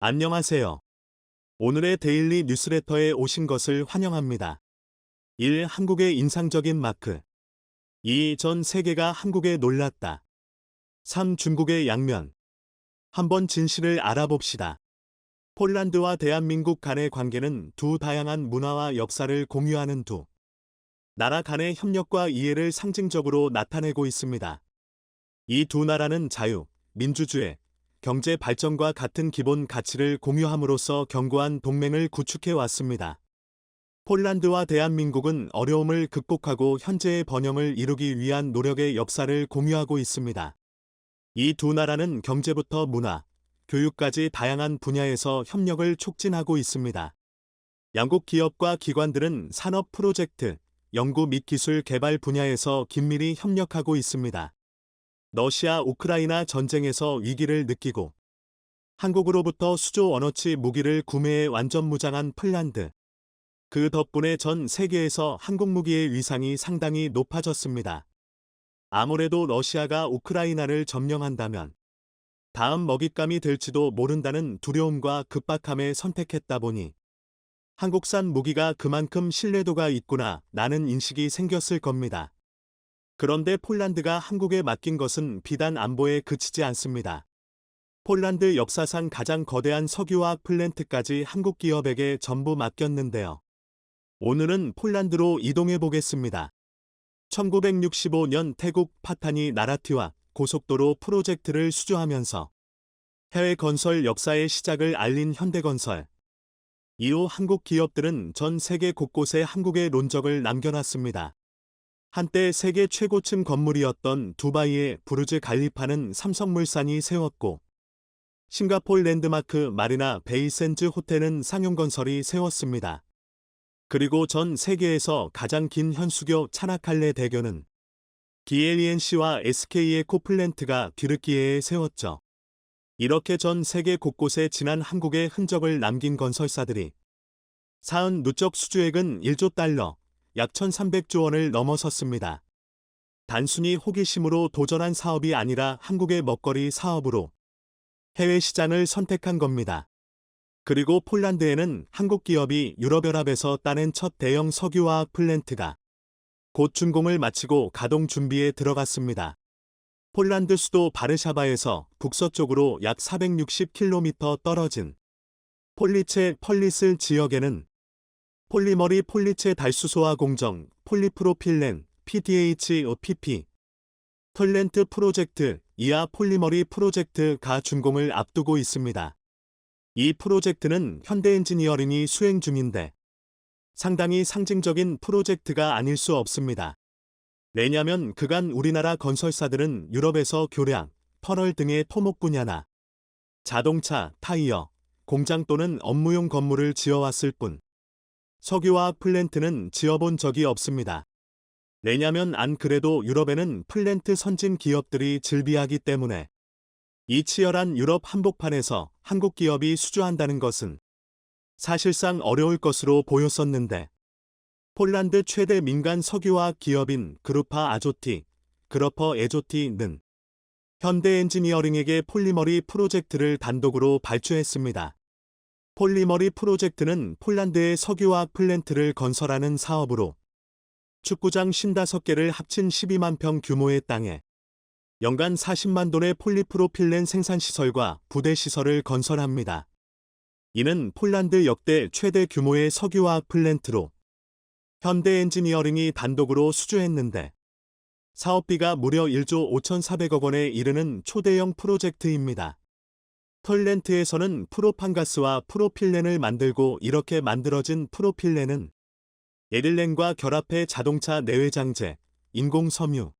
안녕하세요. 오늘의 데일리 뉴스레터에 오신 것을 환영합니다. 1. 한국의 인상적인 마크. 2. 전 세계가 한국에 놀랐다. 3. 중국의 양면. 한번 진실을 알아봅시다. 폴란드와 대한민국 간의 관계는 두 다양한 문화와 역사를 공유하는 두 나라 간의 협력과 이해를 상징적으로 나타내고 있습니다. 이 두 나라는 자유, 민주주의, 경제 발전과 같은 기본 가치를 공유함으로써 견고한 동맹을 구축해 왔습니다. 폴란드와 대한민국은 어려움을 극복하고 현재의 번영을 이루기 위한 노력의 역사를 공유하고 있습니다. 이 두 나라는 경제부터 문화, 교육까지 다양한 분야에서 협력을 촉진하고 있습니다. 양국 기업과 기관들은 산업 프로젝트, 연구 및 기술 개발 분야에서 긴밀히 협력하고 있습니다. 러시아 우크라이나 전쟁에서 위기를 느끼고 한국으로부터 수조 원어치 무기를 구매해 완전 무장한 폴란드. 그 덕분에 전 세계에서 한국 무기의 위상이 상당히 높아졌습니다. 아무래도 러시아가 우크라이나를 점령한다면 다음 먹잇감이 될지도 모른다는 두려움과 급박함에 선택했다 보니 한국산 무기가 그만큼 신뢰도가 있구나 라는 인식이 생겼을 겁니다. 그런데 폴란드가 한국에 맡긴 것은 비단 안보에 그치지 않습니다. 폴란드 역사상 가장 거대한 석유화학 플랜트까지 한국 기업에게 전부 맡겼는데요. 오늘은 폴란드로 이동해 보겠습니다. 1965년 태국 파타니 나라티와 고속도로 프로젝트를 수주하면서 해외 건설 역사의 시작을 알린 현대건설. 이후 한국 기업들은 전 세계 곳곳에 한국의 론적을 남겨놨습니다. 한때 세계 최고층 건물이었던 두바이의 부르즈 갈리파는 삼성물산이 세웠고 싱가포르 랜드마크 마리나 베이 샌즈 호텔은 상용건설이 세웠습니다. 그리고 전 세계에서 가장 긴 현수교 차나칼레 대교는 DLENC와 SK의 코플랜트가 뒤늦기에 세웠죠. 이렇게 전 세계 곳곳에 진한 한국의 흔적을 남긴 건설사들이 쌓은 누적 수주액은 1조 달러, 약 1,300조 원을 넘어섰습니다. 단순히 호기심으로 도전한 사업이 아니라 한국의 먹거리 사업으로 해외 시장을 선택한 겁니다. 그리고 폴란드에는 한국 기업이 유럽연합에서 따낸 첫 대형 석유화학 플랜트가 곧 준공을 마치고 가동 준비에 들어갔습니다. 폴란드 수도 바르샤바에서 북서쪽으로 약 460km 떨어진 폴리체 펄리슬 지역에는 폴리머리 폴리체 달수소화 공정, 폴리프로필렌, PTH-PP, 톨렌트 프로젝트, 이하 폴리머리 프로젝트가 준공을 앞두고 있습니다. 이 프로젝트는 현대엔지니어링이 수행 중인데 상당히 상징적인 프로젝트가 아닐 수 없습니다. 왜냐면 그간 우리나라 건설사들은 유럽에서 교량, 터널 등의 토목 분야나 자동차, 타이어, 공장 또는 업무용 건물을 지어왔을 뿐 석유화학 플랜트는 지어본 적이 없습니다. 왜냐면 안 그래도 유럽에는 플랜트 선진 기업들이 즐비하기 때문에 이 치열한 유럽 한복판에서 한국 기업이 수주한다는 것은 사실상 어려울 것으로 보였었는데 폴란드 최대 민간 석유화학 기업인 그루파 아조티, 그러퍼 에조티는 현대엔지니어링에게 폴리머리 프로젝트를 단독으로 발주했습니다. 폴리머리 프로젝트는 폴란드의 석유화학 플랜트를 건설하는 사업으로 축구장 55개를 합친 12만 평 규모의 땅에 연간 40만 톤의 폴리프로필렌 생산시설과 부대시설을 건설합니다. 이는 폴란드 역대 최대 규모의 석유화학 플랜트로 현대엔지니어링이 단독으로 수주했는데 사업비가 무려 1조 5,400억 원에 이르는 초대형 프로젝트입니다. 톨렌트에서는 프로판가스와 프로필렌을 만들고 이렇게 만들어진 프로필렌은 에틸렌과 결합해 자동차 내외장재, 인공섬유,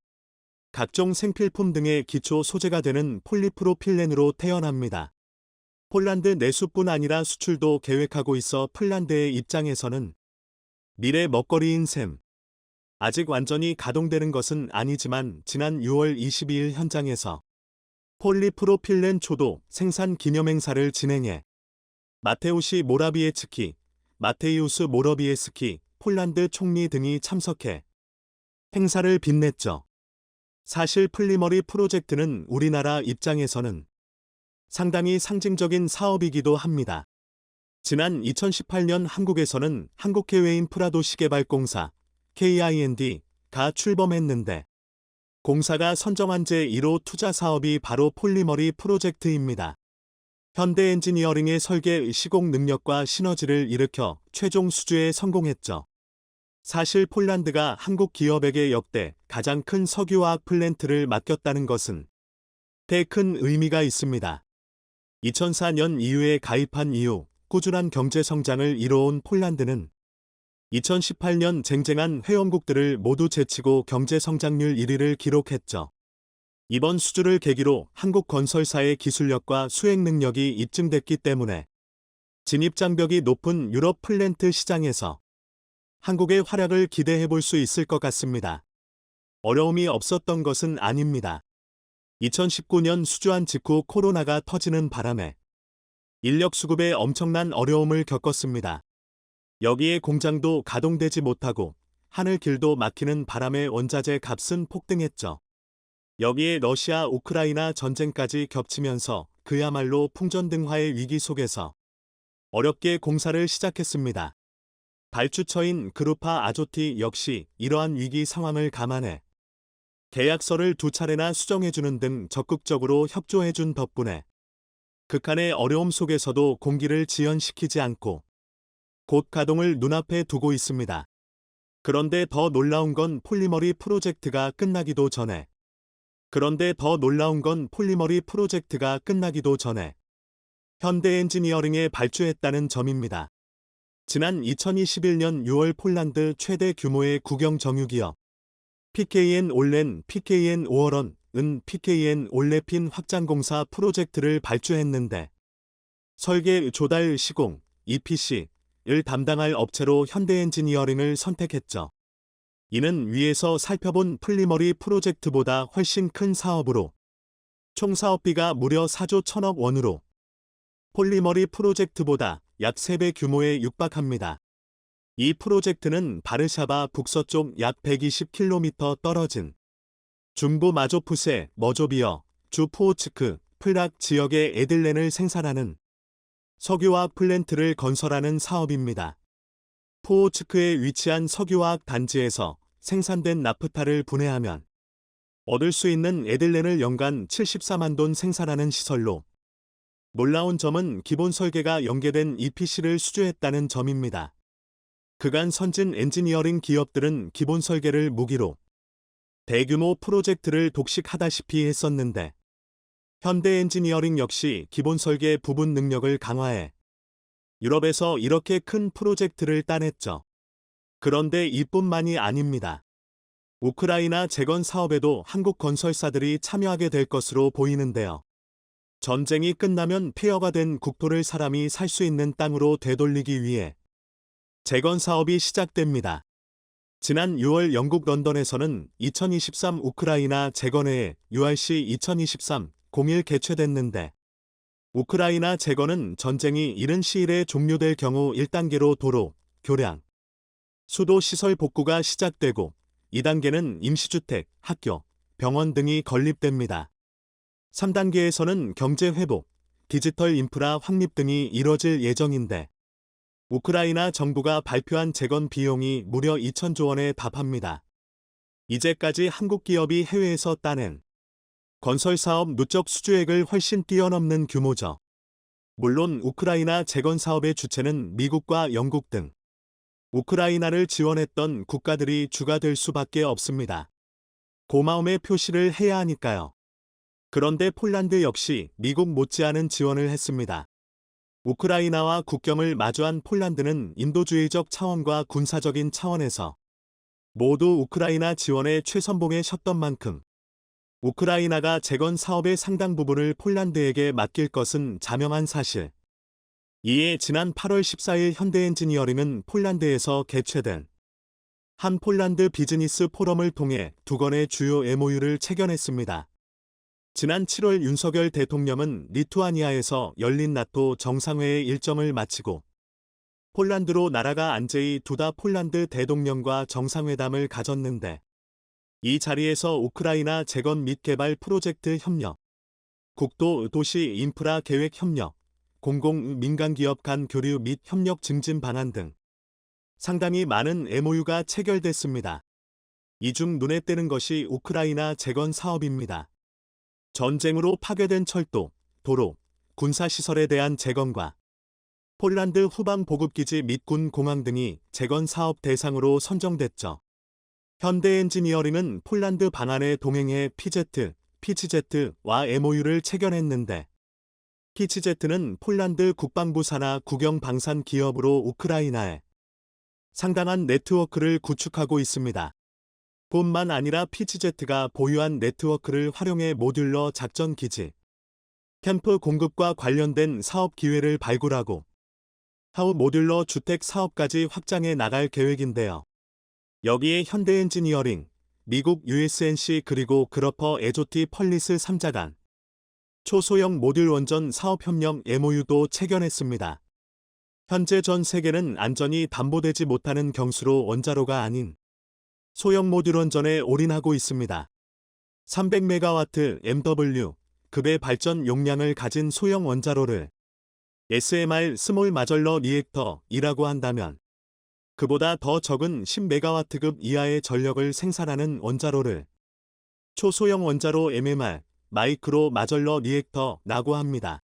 각종 생필품 등의 기초 소재가 되는 폴리프로필렌으로 태어납니다. 폴란드 내수뿐 아니라 수출도 계획하고 있어 폴란드의 입장에서는 미래 먹거리인 셈. 아직 완전히 가동되는 것은 아니지만 지난 6월 22일 현장에서 폴리프로필렌 초도 생산 기념행사를 진행해 마테우시 모라비에츠키, 마테이우스 모러비에스키, 폴란드 총리 등이 참석해 행사를 빛냈죠. 사실 폴리머리 프로젝트는 우리나라 입장에서는 상당히 상징적인 사업이기도 합니다. 지난 2018년 한국에서는 한국해외인프라도시개발공사 KIND가 출범했는데 공사가 선정한 제1호 투자 사업이 바로 폴리머리 프로젝트입니다. 현대엔지니어링의 설계 시공 능력과 시너지를 일으켜 최종 수주에 성공했죠. 사실 폴란드가 한국 기업에게 역대 가장 큰 석유화학 플랜트를 맡겼다는 것은 꽤 큰 의미가 있습니다. 2004년 EU에 가입한 이후 꾸준한 경제 성장을 이뤄온 폴란드는 2018년 쟁쟁한 회원국들을 모두 제치고 경제 성장률 1위를 기록했죠. 이번 수주를 계기로 한국 건설사의 기술력과 수행 능력이 입증됐기 때문에 진입장벽이 높은 유럽 플랜트 시장에서 한국의 활약을 기대해 볼 수 있을 것 같습니다. 어려움이 없었던 것은 아닙니다. 2019년 수주한 직후 코로나가 터지는 바람에 인력 수급에 엄청난 어려움을 겪었습니다. 여기에 공장도 가동되지 못하고 하늘길도 막히는 바람에 원자재 값은 폭등했죠. 여기에 러시아 우크라이나 전쟁까지 겹치면서 그야말로 풍전등화의 위기 속에서 어렵게 공사를 시작했습니다. 발주처인 그루파 아조티 역시 이러한 위기 상황을 감안해 계약서를 2차례나 수정해주는 등 적극적으로 협조해준 덕분에 극한의 어려움 속에서도 공기를 지연시키지 않고 곧 가동을 눈앞에 두고 있습니다. 그런데 더 놀라운 건 폴리머리 프로젝트가 끝나기도 전에 현대엔지니어링에 발주했다는 점입니다. 지난 2021년 6월 폴란드 최대 규모의 국영 정유기업 PKN 올렌 PKN 오어런은 PKN 올레핀 확장공사 프로젝트를 발주했는데 설계, 조달, 시공, EPC를 담당할 업체로 현대엔지니어링을 선택했죠. 이는 위에서 살펴본 폴리머리 프로젝트보다 훨씬 큰 사업으로 총 사업비가 무려 4조 1천억 원으로 폴리머리 프로젝트보다 약 3배 규모에 육박합니다. 이 프로젝트는 바르샤바 북서쪽 약 120km 떨어진 중부 마조푸세 머조비어 주 포오츠크 프락 지역의 에들렌을 생산하는 석유화학 플랜트를 건설하는 사업입니다. 포오츠크에 위치한 석유화학 단지에서 생산된 나프타를 분해하면 얻을 수 있는 에들렌을 연간 74만 돈 생산하는 시설로 놀라운 점은 기본 설계가 연계된 EPC를 수주했다는 점입니다. 그간 선진 엔지니어링 기업들은 기본 설계를 무기로 대규모 프로젝트를 독식하다시피 했었는데 현대엔지니어링 역시 기본 설계 부분 능력을 강화해 유럽에서 이렇게 큰 프로젝트를 따냈죠. 그런데 이뿐만이 아닙니다. 우크라이나 재건 사업에도 한국 건설사들이 참여하게 될 것으로 보이는데요. 전쟁이 끝나면 폐허가 된 국토를 사람이 살 수 있는 땅으로 되돌리기 위해 재건 사업이 시작됩니다. 지난 6월 영국 런던에서는 2023 우크라이나 재건회의 URC 2023-01 개최됐는데 우크라이나 재건은 전쟁이 이른 시일에 종료될 경우 1단계로 도로, 교량, 수도 시설 복구가 시작되고 2단계는 임시주택, 학교, 병원 등이 건립됩니다. 3단계에서는 경제 회복, 디지털 인프라 확립 등이 이뤄질 예정인데 우크라이나 정부가 발표한 재건 비용이 무려 2천조 원에 달합니다. 이제까지 한국 기업이 해외에서 따낸 건설사업 누적 수주액을 훨씬 뛰어넘는 규모죠. 물론 우크라이나 재건 사업의 주체는 미국과 영국 등 우크라이나를 지원했던 국가들이 주가 될 수밖에 없습니다. 고마움의 표시를 해야 하니까요. 그런데 폴란드 역시 미국 못지않은 지원을 했습니다. 우크라이나와 국경을 마주한 폴란드는 인도주의적 차원과 군사적인 차원에서 모두 우크라이나 지원에 최선봉에 섰던 만큼 우크라이나가 재건 사업의 상당 부분을 폴란드에게 맡길 것은 자명한 사실. 이에 지난 8월 14일 현대엔지니어링은 폴란드에서 개최된 한 폴란드 비즈니스 포럼을 통해 두 건의 주요 MOU를 체결했습니다. 지난 7월 윤석열 대통령은 리투아니아에서 열린 나토 정상회의 일정을 마치고 폴란드로 날아가 안제이 두다 폴란드 대통령과 정상회담을 가졌는데 이 자리에서 우크라이나 재건 및 개발 프로젝트 협력, 국도 도시 인프라 계획 협력, 공공 민간기업 간 교류 및 협력 증진 방안 등 상당히 많은 MOU가 체결됐습니다. 이 중 눈에 띄는 것이 우크라이나 재건 사업입니다. 전쟁으로 파괴된 철도, 도로, 군사시설에 대한 재건과 폴란드 후방 보급기지 및 군 공항 등이 재건 사업 대상으로 선정됐죠. 현대엔지니어링은 폴란드 방안에 동행해 PZ와 MOU를 체결했는데, PZ는 폴란드 국방부 산하 국영 방산 기업으로 우크라이나에 상당한 네트워크를 구축하고 있습니다. 뿐만 아니라 PZ가 보유한 네트워크를 활용해 모듈러 작전 기지, 캠프 공급과 관련된 사업 기회를 발굴하고 향후 모듈러 주택 사업까지 확장해 나갈 계획인데요. 여기에 현대엔지니어링, 미국 USNC 그리고 그러퍼 에조티 펄리스 3자 간 초소형 모듈 원전 사업 협력 MOU도 체결했습니다. 현재 전 세계는 안전이 담보되지 못하는 경수로 원자로가 아닌 소형 모듈 원전에 올인하고 있습니다. 300메가와트 MW 급의 발전 용량을 가진 소형 원자로를 SMR 스몰 마절러 리액터이라고 한다면, 그보다 더 적은 10메가와트급 이하의 전력을 생산하는 원자로를 초소형 원자로 MMR 마이크로 마절러 리액터라고 합니다.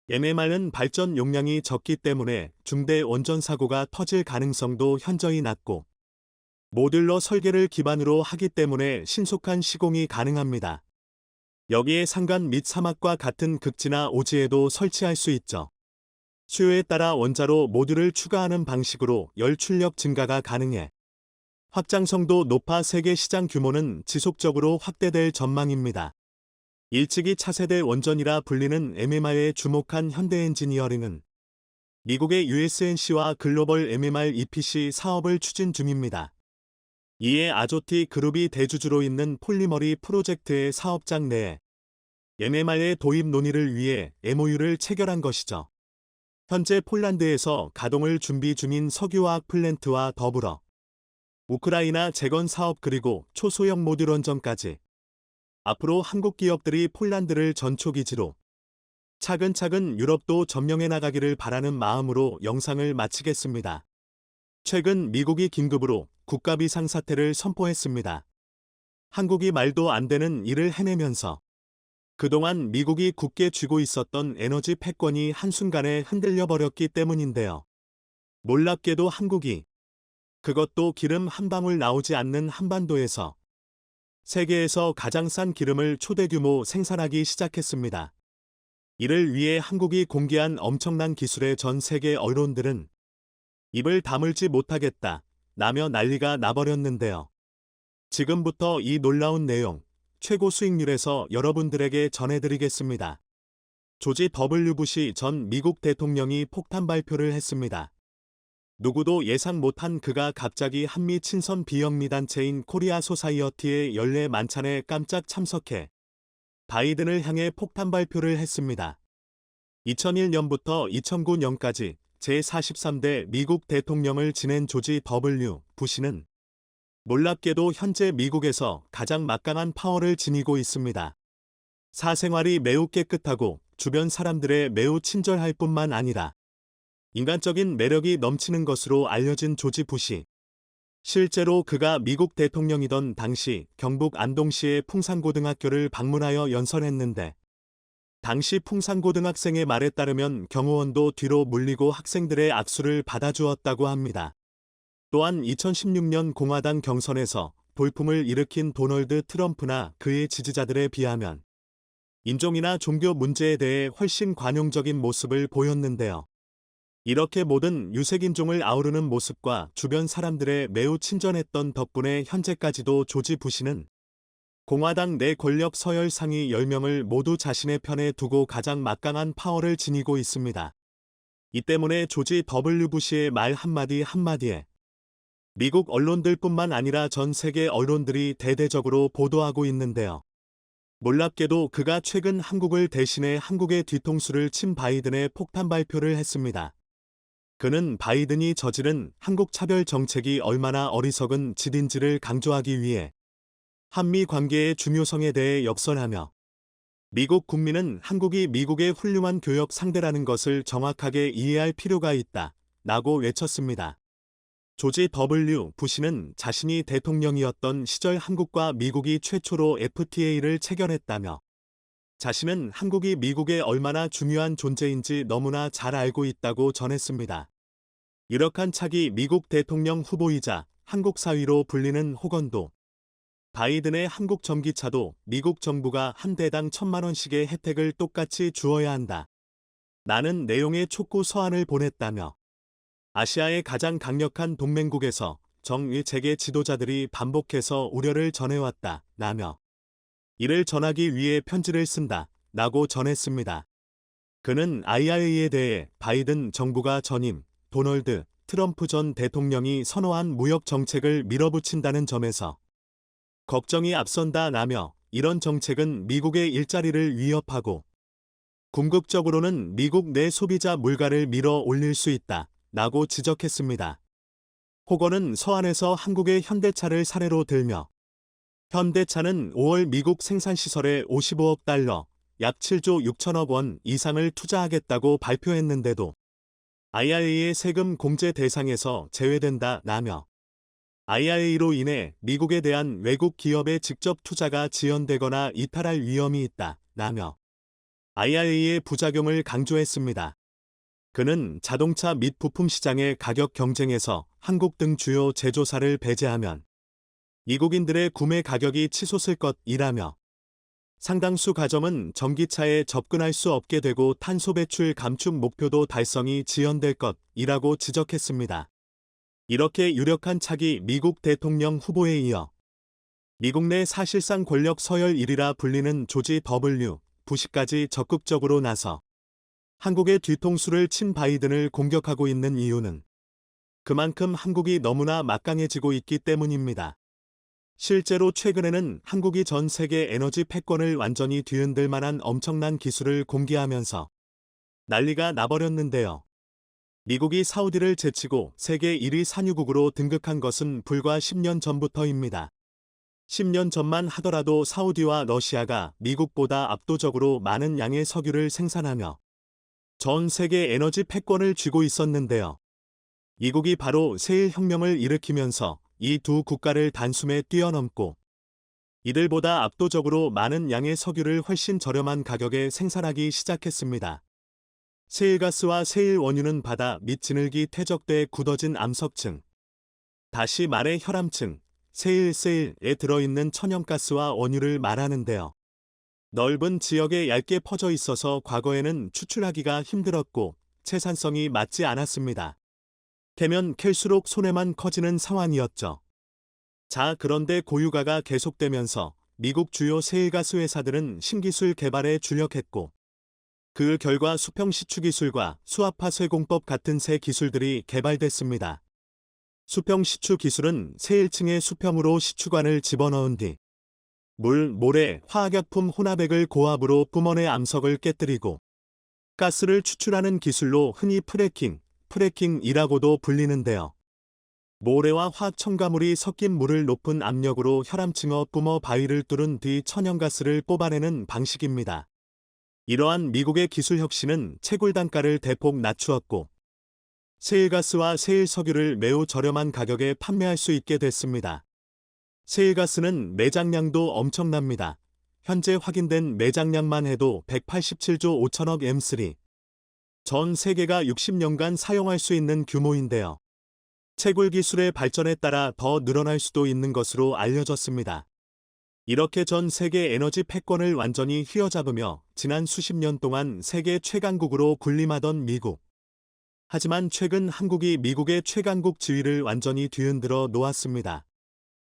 MMR은 발전 용량이 적기 때문에 중대 원전 사고가 터질 가능성도 현저히 낮고, 모듈러 설계를 기반으로 하기 때문에 신속한 시공이 가능합니다. 여기에 산간 및 사막과 같은 극지나 오지에도 설치할 수 있죠. 수요에 따라 원자로 모듈을 추가하는 방식으로 열 출력 증가가 가능해 확장성도 높아 세계 시장 규모는 지속적으로 확대될 전망입니다. 일찍이 차세대 원전이라 불리는 MMR에 주목한 현대엔지니어링은 미국의 USNC와 글로벌 MMR EPC 사업을 추진 중입니다. 이에 아조티 그룹이 대주주로 있는 폴리머리 프로젝트의 사업장 내에 MMR의 도입 논의를 위해 MOU를 체결한 것이죠. 현재 폴란드에서 가동을 준비 중인 석유화학 플랜트와 더불어 우크라이나 재건 사업 그리고 초소형 모듈 원전까지 앞으로 한국 기업들이 폴란드를 전초기지로 차근차근 유럽도 점령해 나가기를 바라는 마음으로 영상을 마치겠습니다. 최근 미국이 긴급으로 국가 비상사태를 선포했습니다. 한국이 말도 안 되는 일을 해내면서 그동안 미국이 굳게 쥐고 있었던 에너지 패권이 한순간에 흔들려 버렸기 때문인데요. 놀랍게도 한국이, 그것도 기름 한 방울 나오지 않는 한반도에서 세계에서 가장 싼 기름을 초대규모 생산하기 시작했습니다. 이를 위해 한국이 공개한 엄청난 기술에 전 세계 언론들은 입을 다물지 못하겠다 라며 난리가 나버렸는데요. 지금부터 이 놀라운 내용 최고 수익률에서 여러분들에게 전해드리겠습니다. 조지 W. 부시 전 미국 대통령이 폭탄 발표를 했습니다. 누구도 예상 못한 그가 갑자기 한미 친선 비영리 단체인 코리아 소사이어티의 연례 만찬에 깜짝 참석해 바이든을 향해 폭탄 발표를 했습니다. 2001년부터 2009년까지 제43대 미국 대통령을 지낸 조지 W. 부시는 놀랍게도 현재 미국에서 가장 막강한 파워를 지니고 있습니다. 사생활이 매우 깨끗하고 주변 사람들에 매우 친절할 뿐만 아니라 인간적인 매력이 넘치는 것으로 알려진 조지 부시. 실제로 그가 미국 대통령이던 당시 경북 안동시의 풍산고등학교를 방문하여 연설했는데, 당시 풍산고등학생의 말에 따르면 경호원도 뒤로 물리고 학생들의 악수를 받아주었다고 합니다. 또한 2016년 공화당 경선에서 돌풍을 일으킨 도널드 트럼프나 그의 지지자들에 비하면 인종이나 종교 문제에 대해 훨씬 관용적인 모습을 보였는데요. 이렇게 모든 유색인종을 아우르는 모습과 주변 사람들의 매우 친절했던 덕분에 현재까지도 조지 부시는 공화당 내 권력 서열 상위 10명을 모두 자신의 편에 두고 가장 막강한 파워를 지니고 있습니다. 이 때문에 조지 W. 부시의 말 한마디 한마디에 미국 언론들뿐만 아니라 전 세계 언론들이 대대적으로 보도하고 있는데요. 놀랍게도 그가 최근 한국을 대신해 한국의 뒤통수를 친 바이든의 폭탄 발표를 했습니다. 그는 바이든이 저지른 한국 차별 정책이 얼마나 어리석은 짓인지를 강조하기 위해 한미 관계의 중요성에 대해 역설하며 미국 국민은 한국이 미국의 훌륭한 교역 상대라는 것을 정확하게 이해할 필요가 있다. 라고 외쳤습니다. 조지 W. 부시는 자신이 대통령이었던 시절 한국과 미국이 최초로 FTA를 체결했다며 자신은 한국이 미국에 얼마나 중요한 존재인지 너무나 잘 알고 있다고 전했습니다. 유력한 차기 미국 대통령 후보이자 한국 사위로 불리는 호건도 바이든의 한국 전기차도 미국 정부가 한 대당 1,000만 원씩의 혜택을 똑같이 주어야 한다. 라는 내용의 촉구 서한을 보냈다며 아시아의 가장 강력한 동맹국에서 정의체계 지도자들이 반복해서 우려를 전해왔다. 라며 이를 전하기 위해 편지를 쓴다. 라고 전했습니다. 그는 IRA에 대해 바이든 정부가 전임 도널드 트럼프 전 대통령이 선호한 무역 정책을 밀어붙인다는 점에서 걱정이 앞선다 라며 이런 정책은 미국의 일자리를 위협하고 궁극적으로는 미국 내 소비자 물가를 밀어 올릴 수 있다 라고 지적했습니다. 호건은 서한에서 한국의 현대차를 사례로 들며 현대차는 5월 미국 생산시설에 55억 달러, 약 7조 6천억 원 이상을 투자하겠다고 발표했는데도 IRA의 세금 공제 대상에서 제외된다 라며 IRA로 인해 미국에 대한 외국 기업의 직접 투자가 지연되거나 이탈할 위험이 있다 라며 IRA의 부작용을 강조했습니다. 그는 자동차 및 부품 시장의 가격 경쟁에서 한국 등 주요 제조사를 배제하면 미국인들의 구매 가격이 치솟을 것이라며 상당수 가점은 전기차에 접근할 수 없게 되고 탄소 배출 감축 목표도 달성이 지연될 것이라고 지적했습니다. 이렇게 유력한 차기 미국 대통령 후보에 이어 미국 내 사실상 권력 서열 1위라 불리는 조지 W. 부시까지 적극적으로 나서 한국의 뒤통수를 친 바이든을 공격하고 있는 이유는 그만큼 한국이 너무나 막강해지고 있기 때문입니다. 실제로 최근에는 한국이 전 세계 에너지 패권을 완전히 뒤흔들 만한 엄청난 기술을 공개하면서 난리가 나버렸는데요. 미국이 사우디를 제치고 세계 1위 산유국으로 등극한 것은 불과 10년 전부터입니다. 10년 전만 하더라도 사우디와 러시아가 미국보다 압도적으로 많은 양의 석유를 생산하며 전 세계 에너지 패권을 쥐고 있었는데요. 미국이 바로 세일 혁명을 일으키면서 이 두 국가를 단숨에 뛰어넘고 이들보다 압도적으로 많은 양의 석유를 훨씬 저렴한 가격에 생산하기 시작했습니다. 세일가스와 세일 원유는 바다 및 진흙이 퇴적돼 굳어진 암석층, 다시 말해 혈암층, 세일에 들어있는 천연가스와 원유를 말하는데요. 넓은 지역에 얇게 퍼져 있어서 과거에는 추출하기가 힘들었고 채산성이 맞지 않았습니다. 캐면 캘수록 손해만 커지는 상황이었죠. 자, 그런데 고유가가 계속되면서 미국 주요 세일가스 회사들은 신기술 개발에 주력했고 그 결과 수평 시추 기술과 수압화 쇄공법 같은 새 기술들이 개발됐습니다. 수평 시추 기술은 세일층의 수평으로 시추관을 집어넣은 뒤 물, 모래, 화학약품 혼합액을 고압으로 뿜어내 암석을 깨뜨리고 가스를 추출하는 기술로 흔히 프래킹이라고도 불리는데요. 모래와 화학 첨가물이 섞인 물을 높은 압력으로 혈암층어 뿜어 바위를 뚫은 뒤 천연가스를 뽑아내는 방식입니다. 이러한 미국의 기술 혁신은 채굴 단가를 대폭 낮추었고 세일가스와 세일석유를 매우 저렴한 가격에 판매할 수 있게 됐습니다. 세일가스는 매장량도 엄청납니다. 현재 확인된 매장량만 해도 187조 5천억 M3. 전 세계가 60년간 사용할 수 있는 규모인데요. 채굴 기술의 발전에 따라 더 늘어날 수도 있는 것으로 알려졌습니다. 이렇게 전 세계 에너지 패권을 완전히 휘어잡으며 지난 수십 년 동안 세계 최강국으로 군림하던 미국. 하지만 최근 한국이 미국의 최강국 지위를 완전히 뒤흔들어 놓았습니다.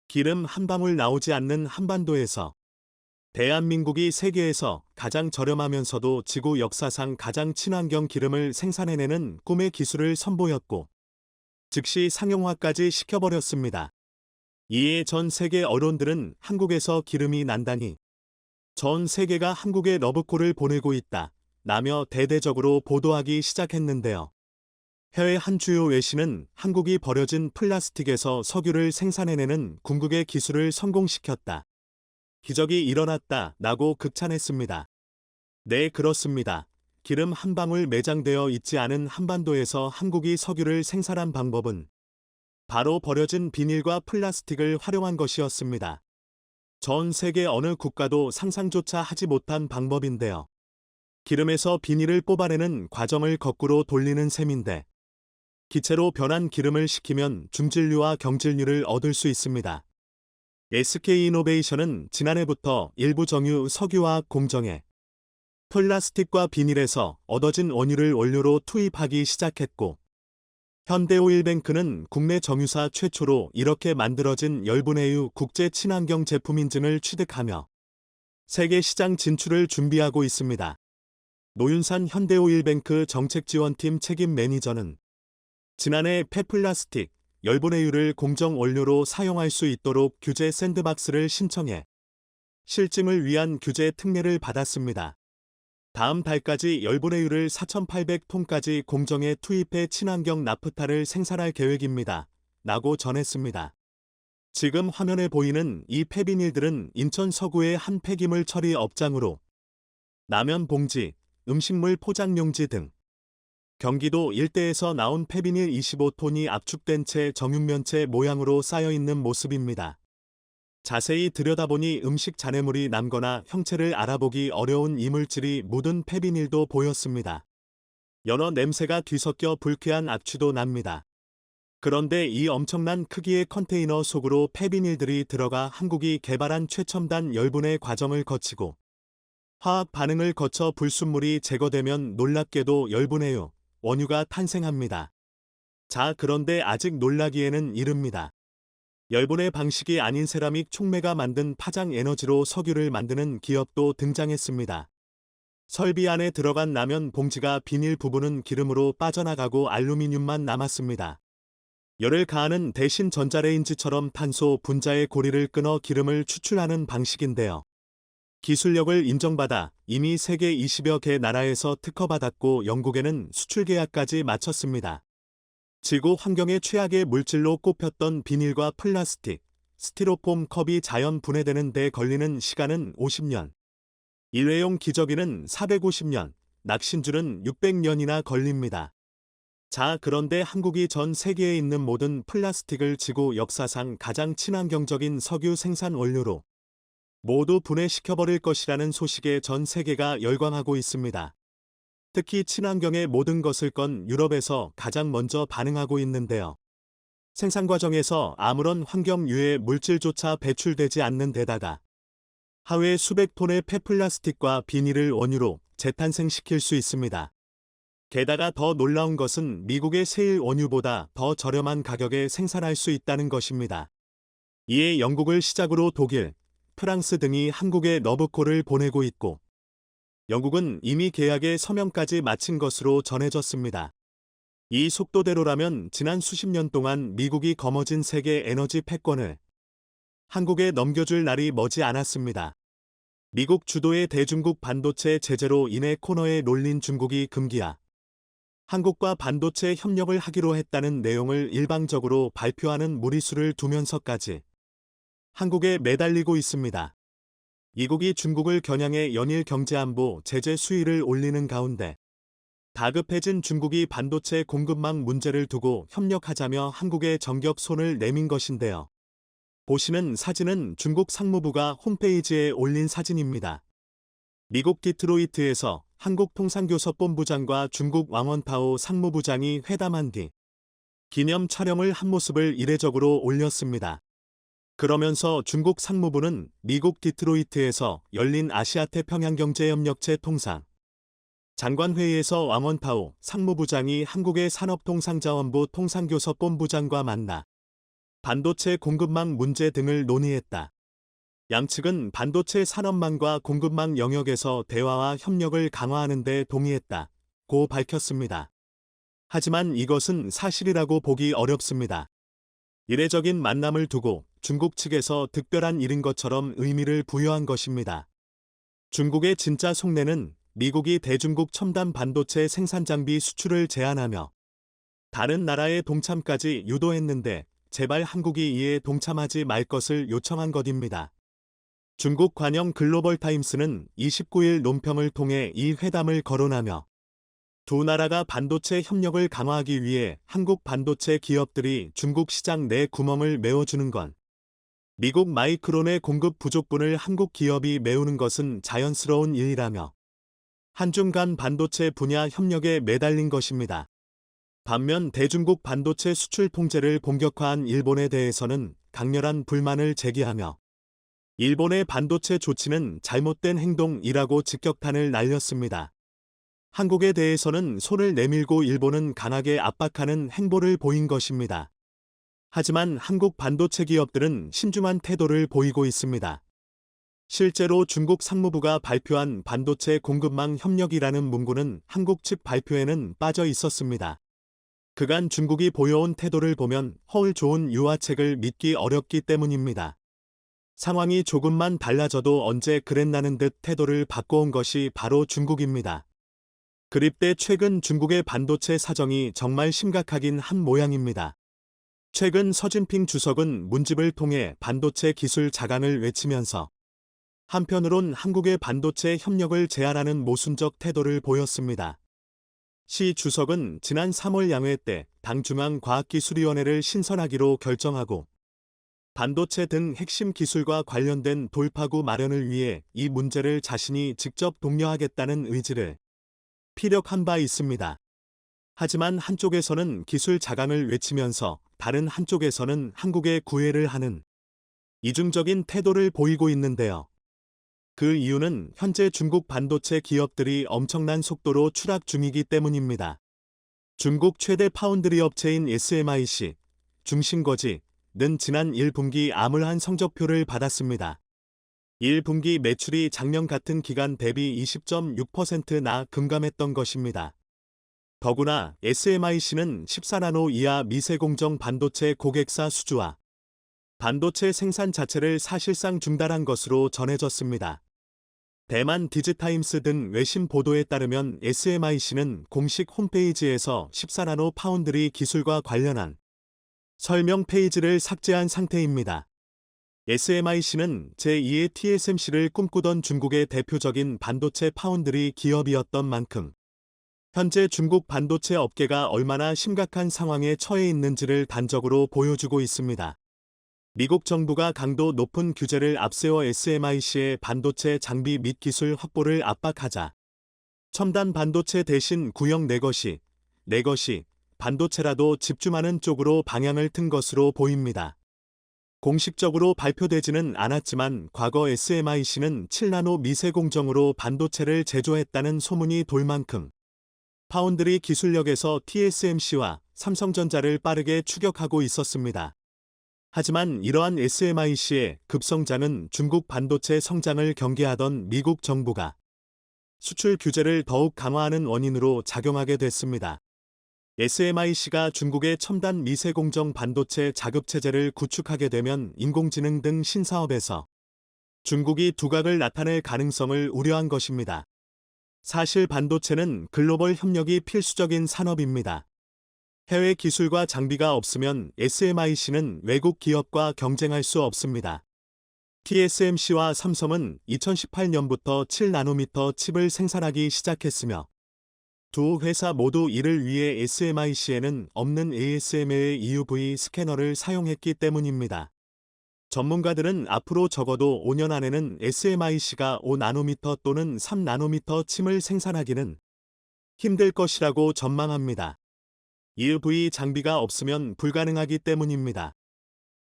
기름 한 방울 나오지 않는 한반도에서 대한민국이 세계에서 가장 저렴하면서도 지구 역사상 가장 친환경 기름을 생산해내는 꿈의 기술을 선보였고 즉시 상용화까지 시켜버렸습니다. 이에 전 세계 언론들은 한국에서 기름이 난다니 전 세계가 한국에 러브콜을 보내고 있다 라며 대대적으로 보도하기 시작했는데요. 해외 한 주요 외신은 한국이 버려진 플라스틱에서 석유를 생산해내는 궁극의 기술을 성공시켰다. 기적이 일어났다 라고 극찬했습니다. 네, 그렇습니다. 기름 한 방울 매장되어 있지 않은 한반도에서 한국이 석유를 생산한 방법은 바로 버려진 비닐과 플라스틱을 활용한 것이었습니다. 전 세계 어느 국가도 상상조차 하지 못한 방법인데요. 기름에서 비닐을 뽑아내는 과정을 거꾸로 돌리는 셈인데 기체로 변한 기름을 식히면 중질류와 경질류를 얻을 수 있습니다. SK이노베이션은 지난해부터 일부 정유 석유화학 공정에 플라스틱과 비닐에서 얻어진 원유를 원료로 투입하기 시작했고, 현대오일뱅크는 국내 정유사 최초로 이렇게 만들어진 열분해유 국제 친환경 제품 인증을 취득하며 세계 시장 진출을 준비하고 있습니다. 노윤산 현대오일뱅크 정책지원팀 책임 매니저는 지난해 폐플라스틱, 열분해유를 공정 원료로 사용할 수 있도록 규제 샌드박스를 신청해 실증을 위한 규제 특례를 받았습니다. 다음 달까지 열분해유를 4,800톤까지 공정에 투입해 친환경 나프타를 생산할 계획입니다. 라고 전했습니다. 지금 화면에 보이는 이 폐비닐들은 인천 서구의 한 폐기물 처리 업장으로 라면 봉지, 음식물 포장용지 등 경기도 일대에서 나온 폐비닐 25톤이 압축된 채 정육면체 모양으로 쌓여 있는 모습입니다. 자세히 들여다보니 음식 잔해물이 남거나 형체를 알아보기 어려운 이물질이 묻은 폐비닐도 보였습니다. 연어 냄새가 뒤섞여 불쾌한 악취도 납니다. 그런데 이 엄청난 크기의 컨테이너 속으로 폐비닐들이 들어가 한국이 개발한 최첨단 열분해 과정을 거치고 화학 반응을 거쳐 불순물이 제거되면 놀랍게도 열분해유, 원유가 탄생합니다. 자, 그런데 아직 놀라기에는 이릅니다. 열분해 방식이 아닌 세라믹 촉매가 만든 파장 에너지로 석유를 만드는 기업도 등장했습니다. 설비 안에 들어간 라면 봉지가 비닐 부분은 기름으로 빠져나가고 알루미늄만 남았습니다. 열을 가하는 대신 전자레인지처럼 탄소 분자의 고리를 끊어 기름을 추출하는 방식인데요. 기술력을 인정받아 이미 세계 20여 개 나라에서 특허받았고 영국에는 수출 계약까지 마쳤습니다. 지구 환경에 최악의 물질로 꼽혔던 비닐과 플라스틱, 스티로폼 컵이 자연 분해되는 데 걸리는 시간은 50년. 일회용 기저귀는 450년, 낚싯줄은 600년이나 걸립니다. 자, 그런데 한국이 전 세계에 있는 모든 플라스틱을 지구 역사상 가장 친환경적인 석유 생산 원료로 모두 분해시켜버릴 것이라는 소식에 전 세계가 열광하고 있습니다. 특히 친환경의 모든 것을 건 유럽에서 가장 먼저 반응하고 있는데요. 생산 과정에서 아무런 환경 유해 물질조차 배출되지 않는 데다가 하루에 수백 톤의 폐플라스틱과 비닐을 원유로 재탄생시킬 수 있습니다. 게다가 더 놀라운 것은 미국의 세일 원유보다 더 저렴한 가격에 생산할 수 있다는 것입니다. 이에 영국을 시작으로 독일, 프랑스 등이 한국에 러브콜을 보내고 있고 영국은 이미 계약에 서명까지 마친 것으로 전해졌습니다. 이 속도대로라면 지난 수십 년 동안 미국이 거머쥔 세계 에너지 패권을 한국에 넘겨줄 날이 머지 않았습니다. 미국 주도의 대중국 반도체 제재로 인해 코너에 놀린 중국이 금기야 한국과 반도체 협력을 하기로 했다는 내용을 일방적으로 발표하는 무리수를 두면서까지 한국에 매달리고 있습니다. 이국이 중국을 겨냥해 연일 경제안보 제재 수위를 올리는 가운데 다급해진 중국이 반도체 공급망 문제를 두고 협력하자며 한국에 전격 손을 내민 것인데요. 보시는 사진은 중국 상무부가 홈페이지에 올린 사진입니다. 미국 디트로이트에서 한국통상교섭본부장과 중국 왕원타오 상무부장이 회담한 뒤 기념 촬영을 한 모습을 이례적으로 올렸습니다. 그러면서 중국 상무부는 미국 디트로이트에서 열린 아시아태평양경제협력체 통상 장관회의에서 왕원타오 상무부장이 한국의 산업통상자원부 통상교섭본부장과 만나 반도체 공급망 문제 등을 논의했다. 양측은 반도체 산업망과 공급망 영역에서 대화와 협력을 강화하는 데 동의했다고 밝혔습니다. 하지만 이것은 사실이라고 보기 어렵습니다. 이례적인 만남을 두고 중국 측에서 특별한 일인 것처럼 의미를 부여한 것입니다. 중국의 진짜 속내는 미국이 대중국 첨단 반도체 생산 장비 수출을 제한하며 다른 나라의 동참까지 유도했는데 제발 한국이 이에 동참하지 말 것을 요청한 것입니다. 중국 관영 글로벌타임스는 29일 논평을 통해 이 회담을 거론하며 두 나라가 반도체 협력을 강화하기 위해 한국 반도체 기업들이 중국 시장 내 구멍을 메워주는 건 미국 마이크론의 공급 부족분을 한국 기업이 메우는 것은 자연스러운 일이라며 한중 간 반도체 분야 협력에 매달린 것입니다. 반면 대중국 반도체 수출 통제를 본격화한 일본에 대해서는 강렬한 불만을 제기하며 일본의 반도체 조치는 잘못된 행동이라고 직격탄을 날렸습니다. 한국에 대해서는 손을 내밀고 일본은 강하게 압박하는 행보를 보인 것입니다. 하지만 한국 반도체 기업들은 신중한 태도를 보이고 있습니다. 실제로 중국 상무부가 발표한 반도체 공급망 협력이라는 문구는 한국 측 발표에는 빠져 있었습니다. 그간 중국이 보여온 태도를 보면 허울 좋은 유화책을 믿기 어렵기 때문입니다. 상황이 조금만 달라져도 언제 그랬나는 듯 태도를 바꿔온 것이 바로 중국입니다. 그립대 최근 중국의 반도체 사정이 정말 심각하긴 한 모양입니다. 최근 서진핑 주석은 문집을 통해 반도체 기술 자강을 외치면서 한편으론 한국의 반도체 협력을 제안하는 모순적 태도를 보였습니다. 시 주석은 지난 3월 양회 때 당 중앙과학기술위원회를 신설하기로 결정하고 반도체 등 핵심 기술과 관련된 돌파구 마련을 위해 이 문제를 자신이 직접 독려하겠다는 의지를 피력한 바 있습니다. 하지만 한쪽에서는 기술 자강을 외치면서 다른 한쪽에서는 한국에 구애를 하는 이중적인 태도를 보이고 있는데요. 그 이유는 현재 중국 반도체 기업들이 엄청난 속도로 추락 중이기 때문입니다. 중국 최대 파운드리 업체인 SMIC, 중芯거지는 지난 1분기 암울한 성적표를 받았습니다. 1분기 매출이 작년 같은 기간 대비 20.6%나 급감했던 것입니다. 더구나 SMIC는 14나노 이하 미세공정 반도체 고객사 수주와 반도체 생산 자체를 사실상 중단한 것으로 전해졌습니다. 대만 디지타임스 등 외신 보도에 따르면 SMIC는 공식 홈페이지에서 14나노 파운드리 기술과 관련한 설명 페이지를 삭제한 상태입니다. SMIC는 제2의 TSMC를 꿈꾸던 중국의 대표적인 반도체 파운드리 기업이었던 만큼 현재 중국 반도체 업계가 얼마나 심각한 상황에 처해 있는지를 단적으로 보여주고 있습니다. 미국 정부가 강도 높은 규제를 앞세워 SMIC의 반도체 장비 및 기술 확보를 압박하자 첨단 반도체 대신 구형 내것이 반도체라도 집중하는 쪽으로 방향을 튼 것으로 보입니다. 공식적으로 발표되지는 않았지만 과거 SMIC는 7나노 미세공정으로 반도체를 제조했다는 소문이 돌 만큼 파운드리 기술력에서 TSMC와 삼성전자를 빠르게 추격하고 있었습니다. 하지만 이러한 SMIC의 급성장은 중국 반도체 성장을 경계하던 미국 정부가 수출 규제를 더욱 강화하는 원인으로 작용하게 됐습니다. SMIC가 중국의 첨단 미세공정 반도체 자급체제를 구축하게 되면 인공지능 등 신사업에서 중국이 두각을 나타낼 가능성을 우려한 것입니다. 사실 반도체는 글로벌 협력이 필수적인 산업입니다. 해외 기술과 장비가 없으면 SMIC는 외국 기업과 경쟁할 수 없습니다. TSMC와 삼성은 2018년부터 7나노미터 칩을 생산하기 시작했으며 두 회사 모두 이를 위해 SMIC에는 없는 ASML의 EUV 스캐너를 사용했기 때문입니다. 전문가들은 앞으로 적어도 5년 안에는 SMIC가 5나노미터 또는 3나노미터 칩을 생산하기는 힘들 것이라고 전망합니다. EUV 장비가 없으면 불가능하기 때문입니다.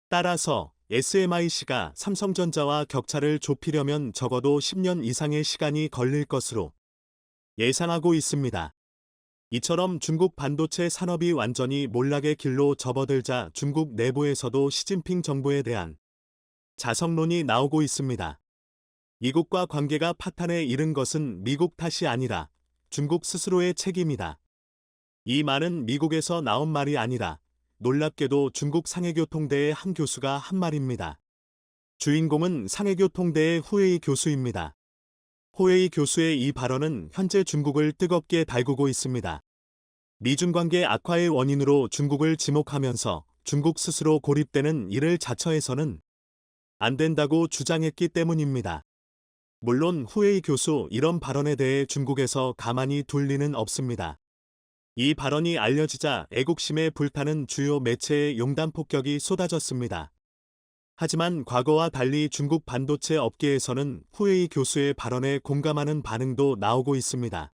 따라서 SMIC가 삼성전자와 격차를 좁히려면 적어도 10년 이상의 시간이 걸릴 것으로 예상하고 있습니다. 이처럼 중국 반도체 산업이 완전히 몰락의 길로 접어들자 중국 내부에서도 시진핑 정부에 대한 자성론이 나오고 있습니다. 이국과 관계가 파탄에 이른 것은 미국 탓이 아니라 중국 스스로의 책임이다. 이 말은 미국에서 나온 말이 아니라 놀랍게도 중국 상해교통대의 한 교수가 한 말입니다. 주인공은 상해교통대의 후웨이 교수입니다. 후웨이 교수의 이 발언은 현재 중국을 뜨겁게 달구고 있습니다. 미중 관계 악화의 원인으로 중국을 지목하면서 중국 스스로 고립되는 이를 자처해서는 안 된다고 주장했기 때문입니다. 물론 후웨이 교수 이런 발언에 대해 중국에서 가만히 둘 리는 없습니다. 이 발언이 알려지자 애국심에 불타는 주요 매체의 용단 폭격이 쏟아졌습니다. 하지만 과거와 달리 중국 반도체 업계에서는 후웨이 교수의 발언에 공감하는 반응도 나오고 있습니다.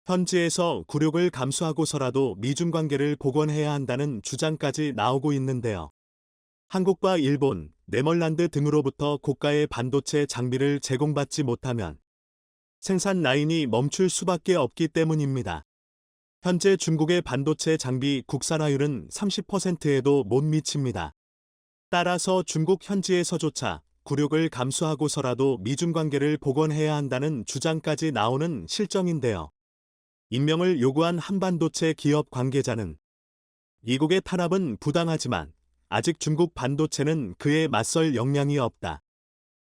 현지에서 굴욕을 감수하고서라도 미중 관계를 복원해야 한다는 주장까지 나오고 있는데요. 한국과 일본, 네덜란드 등으로부터 고가의 반도체 장비를 제공받지 못하면 생산 라인이 멈출 수밖에 없기 때문입니다. 현재 중국의 반도체 장비 국산화율은 30%에도 못 미칩니다. 따라서 중국 현지에서조차 굴욕을 감수하고서라도 미중 관계를 복원해야 한다는 주장까지 나오는 실정인데요. 임명을 요구한 한반도체 기업 관계자는 미국의 탄압은 부당하지만 아직 중국 반도체는 그에 맞설 역량이 없다.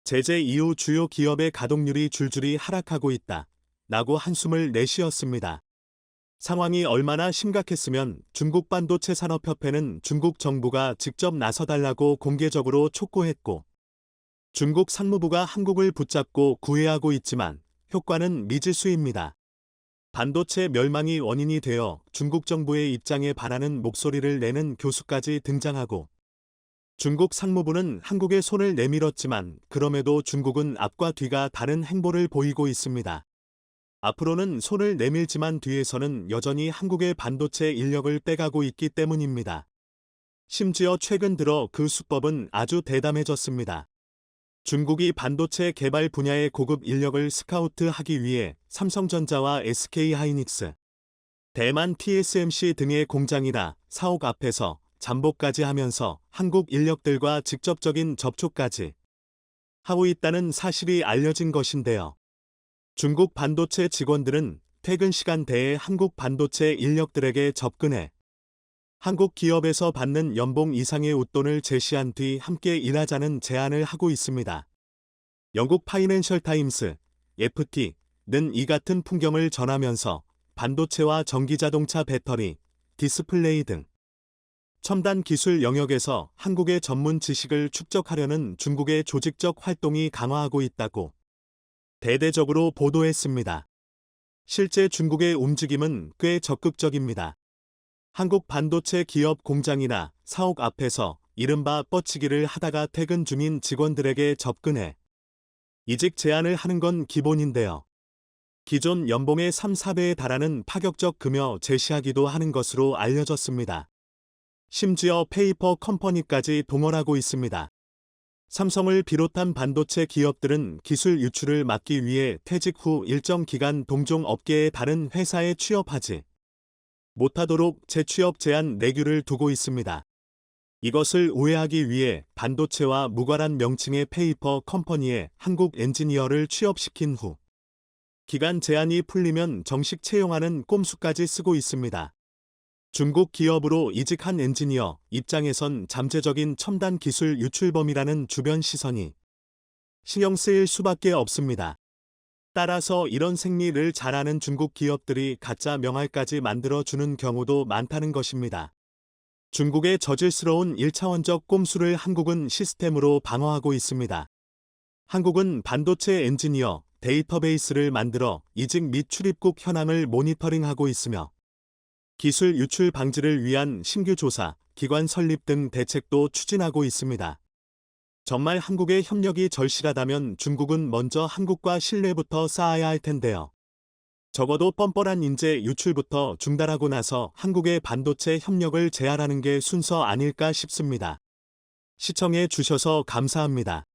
제재 이후 주요 기업의 가동률이 줄줄이 하락하고 있다. 라고 한숨을 내쉬었습니다. 상황이 얼마나 심각했으면 중국 반도체 산업협회는 중국 정부가 직접 나서달라고 공개적으로 촉구했고 중국 상무부가 한국을 붙잡고 구애하고 있지만 효과는 미지수입니다. 반도체 멸망이 원인이 되어 중국 정부의 입장에 반하는 목소리를 내는 교수까지 등장하고 중국 상무부는 한국에 손을 내밀었지만 그럼에도 중국은 앞과 뒤가 다른 행보를 보이고 있습니다. 앞으로는 손을 내밀지만 뒤에서는 여전히 한국의 반도체 인력을 빼가고 있기 때문입니다. 심지어 최근 들어 그 수법은 아주 대담해졌습니다. 중국이 반도체 개발 분야의 고급 인력을 스카우트하기 위해 삼성전자와 SK하이닉스, 대만 TSMC 등의 공장이나 사옥 앞에서 잠복까지 하면서 한국 인력들과 직접적인 접촉까지 하고 있다는 사실이 알려진 것인데요. 중국 반도체 직원들은 퇴근 시간대에 한국 반도체 인력들에게 접근해 한국 기업에서 받는 연봉 이상의 웃돈을 제시한 뒤 함께 일하자는 제안을 하고 있습니다. 영국 파이낸셜 타임스, FT는 이 같은 풍경을 전하면서 반도체와 전기자동차 배터리, 디스플레이 등 첨단 기술 영역에서 한국의 전문 지식을 축적하려는 중국의 조직적 활동이 강화하고 있다고 대대적으로 보도했습니다. 실제 중국의 움직임은 꽤 적극적입니다. 한국 반도체 기업 공장이나 사옥 앞에서 이른바 뻗치기를 하다가 퇴근 중인 직원들에게 접근해 이직 제안을 하는 건 기본인데요. 기존 연봉의 3~4배에 달하는 파격적 금여 제시하기도 하는 것으로 알려졌습니다. 심지어 페이퍼 컴퍼니까지 동원하고 있습니다. 삼성을 비롯한 반도체 기업들은 기술 유출을 막기 위해 퇴직 후 일정 기간 동종 업계의 다른 회사에 취업하지 못하도록 재취업 제한 내규를 두고 있습니다. 이것을 우회하기 위해 반도체와 무관한 명칭의 페이퍼 컴퍼니에 한국 엔지니어를 취업시킨 후 기간 제한이 풀리면 정식 채용하는 꼼수까지 쓰고 있습니다. 중국 기업으로 이직한 엔지니어 입장에선 잠재적인 첨단 기술 유출범이라는 주변 시선이 신경 쓰일 수밖에 없습니다. 따라서 이런 생리를 잘하는 중국 기업들이 가짜 명할까지 만들어주는 경우도 많다는 것입니다. 중국의 저질스러운 1차원적 꼼수를 한국은 시스템으로 방어하고 있습니다. 한국은 반도체 엔지니어 데이터베이스를 만들어 이직 및 출입국 현황을 모니터링하고 있으며 기술 유출 방지를 위한 신규 조사, 기관 설립 등 대책도 추진하고 있습니다. 정말 한국의 협력이 절실하다면 중국은 먼저 한국과 신뢰부터 쌓아야 할 텐데요. 적어도 뻔뻔한 인재 유출부터 중단하고 나서 한국의 반도체 협력을 제한하는 게 순서 아닐까 싶습니다. 시청해 주셔서 감사합니다.